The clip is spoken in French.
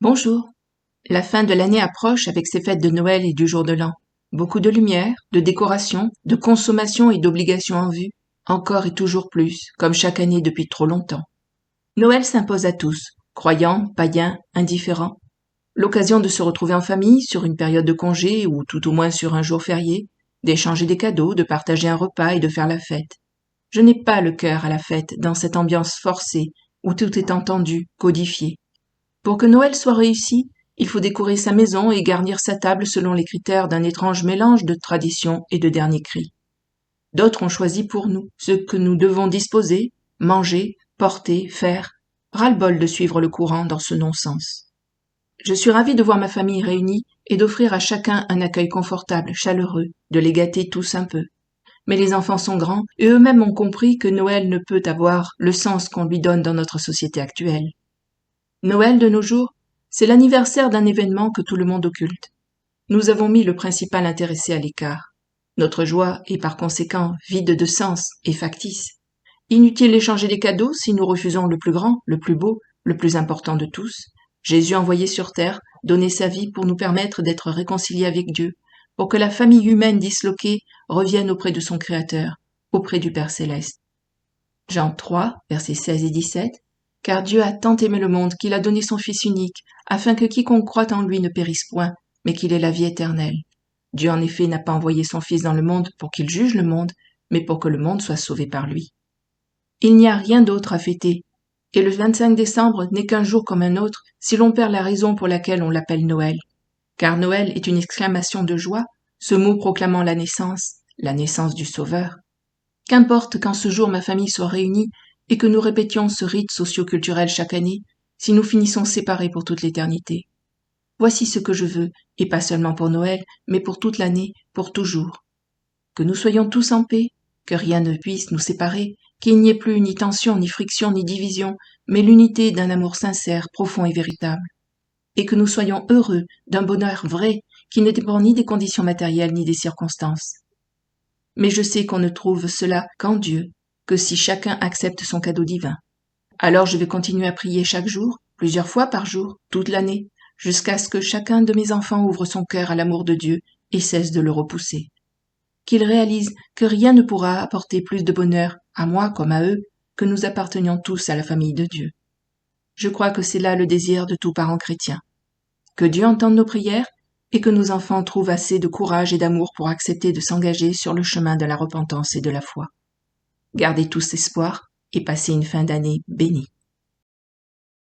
Bonjour. La fin de l'année approche avec ses fêtes de Noël et du jour de l'an. Beaucoup de lumière, de décoration, de consommation et d'obligations en vue. Encore et toujours plus, comme chaque année depuis trop longtemps. Noël s'impose à tous, croyants, païens, indifférents. L'occasion de se retrouver en famille sur une période de congé ou tout au moins sur un jour férié, d'échanger des cadeaux, de partager un repas et de faire la fête. Je n'ai pas le cœur à la fête dans cette ambiance forcée où tout est entendu, codifié. Pour que Noël soit réussi, il faut décorer sa maison et garnir sa table selon les critères d'un étrange mélange de tradition et de dernier cri. D'autres ont choisi pour nous ce que nous devons disposer, manger, porter, faire. Ras-le-bol de suivre le courant dans ce non-sens. Je suis ravie de voir ma famille réunie et d'offrir à chacun un accueil confortable, chaleureux, de les gâter tous un peu. Mais les enfants sont grands et eux-mêmes ont compris que Noël ne peut avoir le sens qu'on lui donne dans notre société actuelle. Noël de nos jours, c'est l'anniversaire d'un événement que tout le monde occulte. Nous avons mis le principal intéressé à l'écart. Notre joie est par conséquent vide de sens et factice. Inutile d'échanger des cadeaux si nous refusons le plus grand, le plus beau, le plus important de tous. Jésus envoyé sur terre, donner sa vie pour nous permettre d'être réconciliés avec Dieu, pour que la famille humaine disloquée revienne auprès de son Créateur, auprès du Père Céleste. Jean 3, versets 16 et 17. Car Dieu a tant aimé le monde qu'il a donné son Fils unique, afin que quiconque croit en lui ne périsse point, mais qu'il ait la vie éternelle. Dieu en effet n'a pas envoyé son Fils dans le monde pour qu'il juge le monde, mais pour que le monde soit sauvé par lui. Il n'y a rien d'autre à fêter, et le 25 décembre n'est qu'un jour comme un autre si l'on perd la raison pour laquelle on l'appelle Noël. Car Noël est une exclamation de joie, ce mot proclamant la naissance du Sauveur. Qu'importe qu'en ce jour ma famille soit réunie et que nous répétions ce rite socio-culturel chaque année, si nous finissons séparés pour toute l'éternité. Voici ce que je veux, et pas seulement pour Noël, mais pour toute l'année, pour toujours. Que nous soyons tous en paix, que rien ne puisse nous séparer, qu'il n'y ait plus ni tension, ni friction, ni division, mais l'unité d'un amour sincère, profond et véritable. Et que nous soyons heureux d'un bonheur vrai, qui ne dépend ni des conditions matérielles ni des circonstances. Mais je sais qu'on ne trouve cela qu'en Dieu, que si chacun accepte son cadeau divin. Alors je vais continuer à prier chaque jour, plusieurs fois par jour, toute l'année, jusqu'à ce que chacun de mes enfants ouvre son cœur à l'amour de Dieu et cesse de le repousser. Qu'ils réalisent que rien ne pourra apporter plus de bonheur, à moi comme à eux, que nous appartenions tous à la famille de Dieu. Je crois que c'est là le désir de tout parent chrétien. Que Dieu entende nos prières et que nos enfants trouvent assez de courage et d'amour pour accepter de s'engager sur le chemin de la repentance et de la foi. Gardez tous espoir et passez une fin d'année bénie.